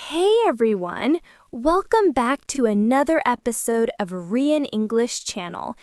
Hey everyone! Welcome back to another episode of Rian English Channel.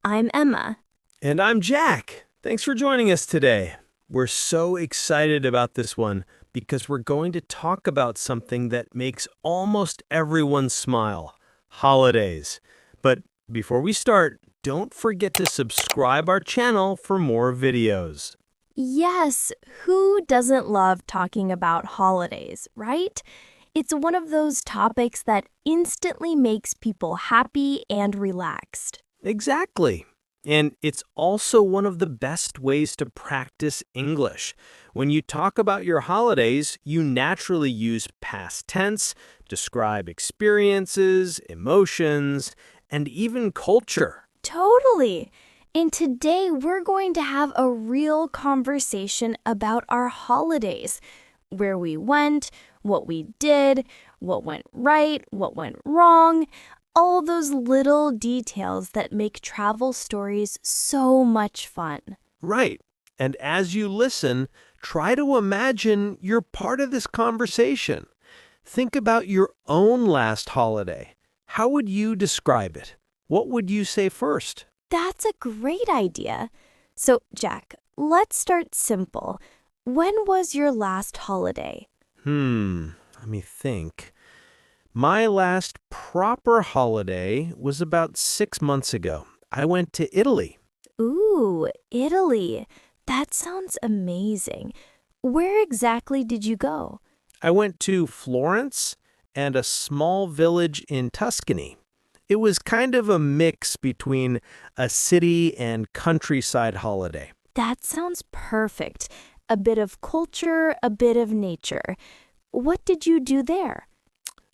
I'm Emma. And I'm Jack. Thanks for joining us today. We're so excited about this one because we're going to talk about something that makes almost everyone smile, holidays. But before we start, don't forget to subscribe our channel for more videos. Yes, who doesn't love talking about holidays, right? It's one of those topics that instantly makes people happy and relaxed. Exactly. And it's also one of the best ways to practice English. When you talk about your holidays, you naturally use past tense, describe experiences, emotions, and even culture. Totally! And today we're going to have a real conversation about our holidays. Where we went, what we did, what went right, what went wrong, all those little details that make travel stories so much fun. Right. And as you listen, try to imagine you're part of this conversation. Think about your own last holiday. How would you describe it? What would you say first? That's a great idea. So, Jack, let's start simple. When was your last holiday? Let me think. My last proper holiday was about 6 months ago. I went to Italy. Ooh, Italy. That sounds amazing. Where exactly did you go? I went to Florence and a small village in Tuscany. It was kind of a mix between a city and countryside holiday. That sounds perfect. A bit of culture, a bit of nature. What did you do there?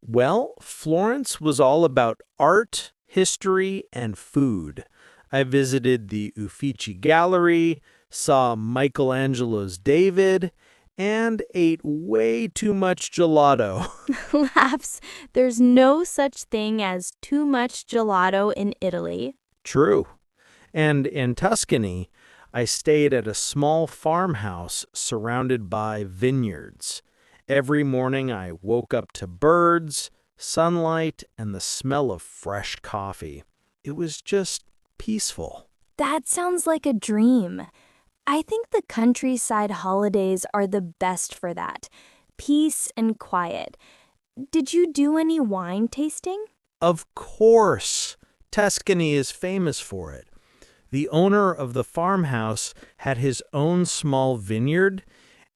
Well, Florence was all about art, history, and food. I visited the Uffizi Gallery, saw Michelangelo's David, and ate way too much gelato. Laughs. There's no such thing as too much gelato in Italy. True. And in Tuscany, I stayed at a small farmhouse surrounded by vineyards. Every morning I woke up to birds, sunlight, and the smell of fresh coffee. It was just peaceful. That sounds like a dream. I think the countryside holidays are the best for that. Peace and quiet. Did you do any wine tasting? Of course, Tuscany is famous for it. The owner of the farmhouse had his own small vineyard,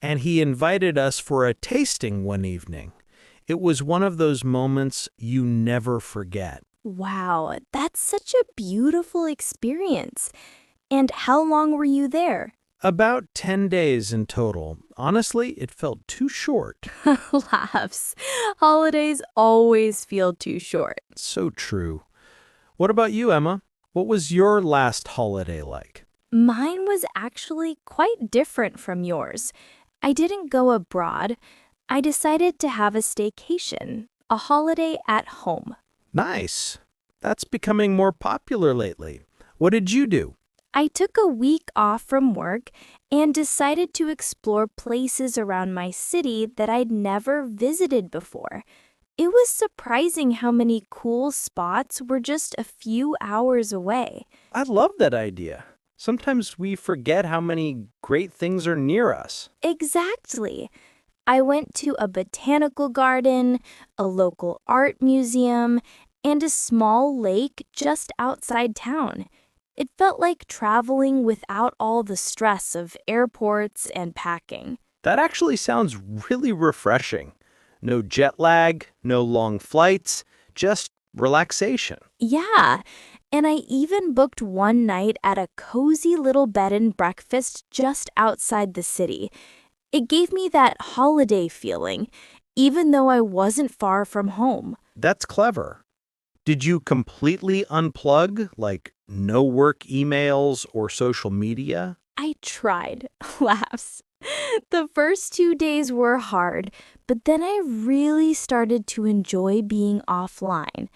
and he invited us for a tasting one evening. It was one of those moments you never forget. Wow, that's such a beautiful experience. And how long were you there? About 10 days in total. Honestly, it felt too short. Laughs. Holidays always feel too short. So true. What about you, Emma? What was your last holiday like? Mine was actually quite different from yours. I didn't go abroad. I decided to have a staycation, a holiday at home. Nice. That's becoming more popular lately. What did you do? I took a week off from work and decided to explore places around my city that I'd never visited before. It was surprising how many cool spots were just a few hours away. I love that idea. Sometimes we forget how many great things are near us. Exactly. I went to a botanical garden, a local art museum, and a small lake just outside town. It felt like traveling without all the stress of airports and packing. That actually sounds really refreshing. No jet lag, no long flights, just relaxation. Yeah, and I even booked one night at a cozy little bed and breakfast just outside the city. It gave me that holiday feeling, even though I wasn't far from home. That's clever. Did you completely unplug, like no work emails or social media? I tried. Laughs. The first 2 days were hard, but then I really started to enjoy being offline.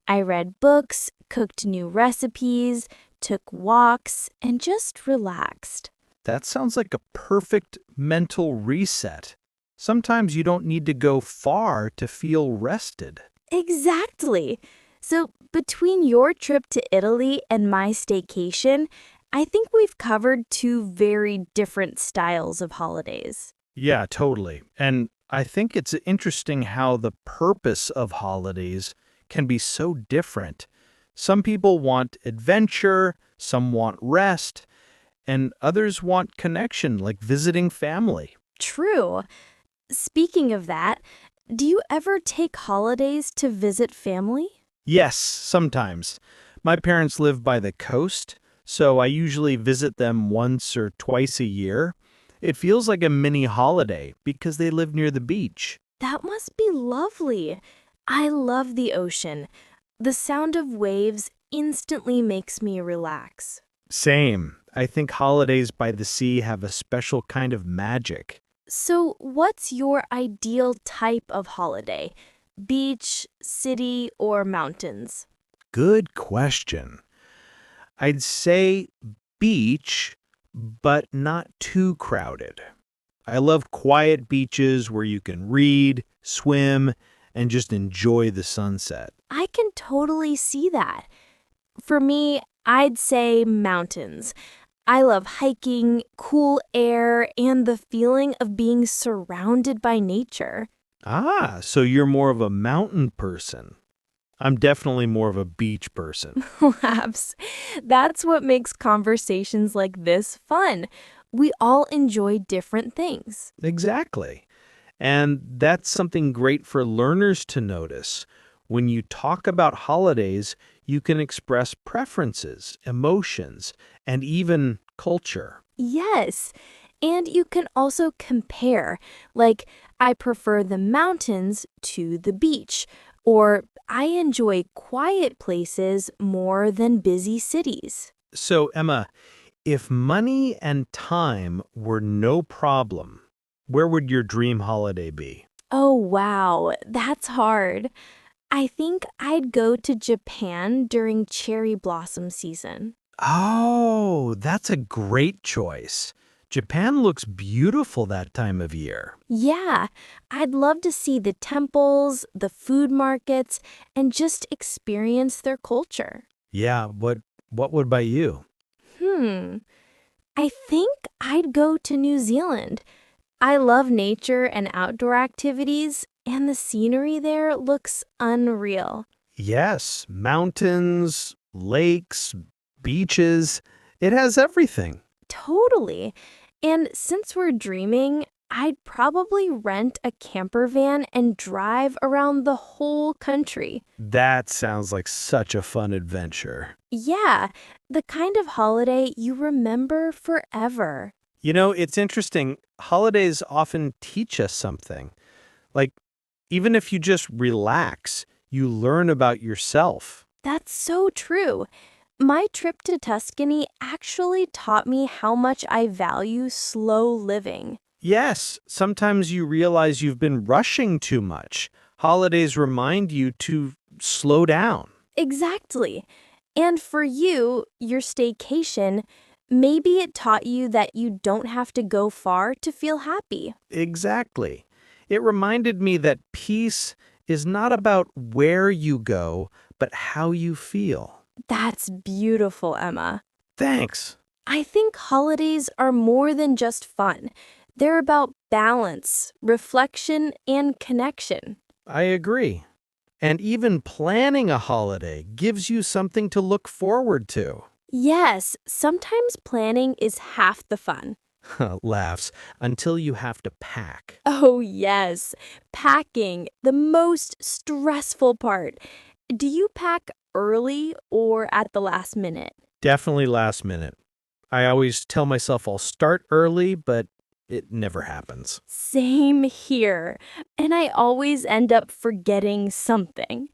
I read books, cooked new recipes, took walks, and just relaxed. That sounds like a perfect mental reset. Sometimes you don't need to go far to feel rested. Exactly. So, between your trip to Italy and my staycation, I think we've covered two very different styles of holidays. Yeah, totally. And I think it's interesting how the purpose of holidays can be so different. Some people want adventure, some want rest, and others want connection, like visiting family. True. Speaking of that, do you ever take holidays to visit family? Yes, sometimes. My parents live by the coast, so I usually visit them once or twice a year. It feels like a mini holiday because they live near the beach. That must be lovely. I love the ocean. The sound of waves instantly makes me relax. Same. I think holidays by the sea have a special kind of magic. So, what's your ideal type of holiday? Beach, city, or mountains? Good question. I'd say beach, but not too crowded. I love quiet beaches where you can read, swim, and just enjoy the sunset. I can totally see that. For me, I'd say mountains. I love hiking, cool air, and the feeling of being surrounded by nature. Ah, so you're more of a mountain person. I'm definitely more of a beach person. Laughs. That's what makes conversations like this fun. We all enjoy different things. Exactly. And that's something great for learners to notice. When you talk about holidays, you can express preferences, emotions, and even culture. Yes. And you can also compare, like, I prefer the mountains to the beach, or I enjoy quiet places more than busy cities. So, Emma, if money and time were no problem, where would your dream holiday be? Oh, wow, that's hard. I think I'd go to Japan during cherry blossom season. Oh, that's a great choice. Japan looks beautiful that time of year. Yeah, I'd love to see the temples, the food markets, and just experience their culture. Yeah, what would by you? Hmm, I think I'd go to New Zealand. I love nature and outdoor activities, and the scenery there looks unreal. Yes, mountains, lakes, beaches. It has everything. Totally. And since we're dreaming, I'd probably rent a camper van and drive around the whole country. That sounds like such a fun adventure. Yeah, the kind of holiday you remember forever. You know, it's interesting. Holidays often teach us something. Like, even if you just relax, you learn about yourself. That's so true. My trip to Tuscany actually taught me how much I value slow living. Yes, sometimes you realize you've been rushing too much. Holidays remind you to slow down. Exactly. And for you, your staycation, maybe it taught you that you don't have to go far to feel happy. Exactly. It reminded me that peace is not about where you go, but how you feel. That's beautiful, Emma. Thanks. I think holidays are more than just fun. They're about balance, reflection, and connection. I agree. And even planning a holiday gives you something to look forward to. Yes, sometimes planning is half the fun. Laughs until you have to pack. Oh, yes, packing, the most stressful part. Do you pack early or at the last minute? Definitely last minute. I always tell myself I'll start early, but it never happens. Same here. And I always end up forgetting something.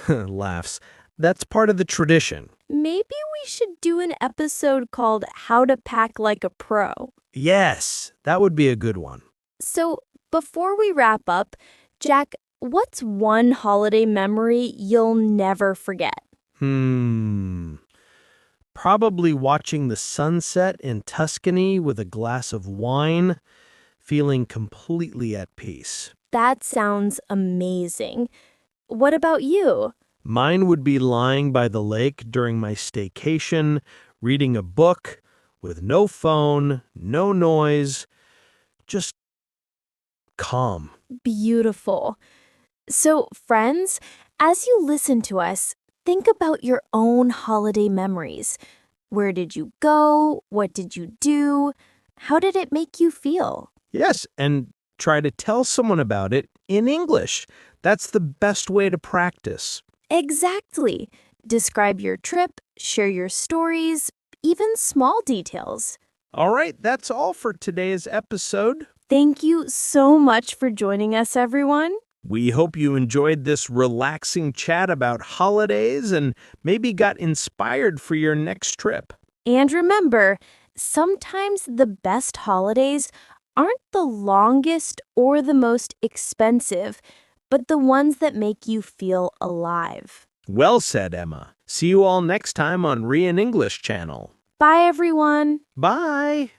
Laughs. That's part of the tradition. Maybe we should do an episode called How to Pack Like a Pro. Yes, that would be a good one. So, before we wrap up, Jack, what's one holiday memory you'll never forget? Probably watching the sunset in Tuscany with a glass of wine, feeling completely at peace. That sounds amazing. What about you? Mine would be lying by the lake during my staycation, reading a book with no phone, no noise, just calm. Beautiful. So, friends, as you listen to us, think about your own holiday memories. Where did you go? What did you do? How did it make you feel? Yes, and try to tell someone about it in English. That's the best way to practice. Exactly. Describe your trip, share your stories, even small details. All right, that's all for today's episode. Thank you so much for joining us, everyone. We hope you enjoyed this relaxing chat about holidays and maybe got inspired for your next trip. And remember, sometimes the best holidays aren't the longest or the most expensive, but the ones that make you feel alive. Well said, Emma. See you all next time on Re in English channel. Bye, everyone. Bye.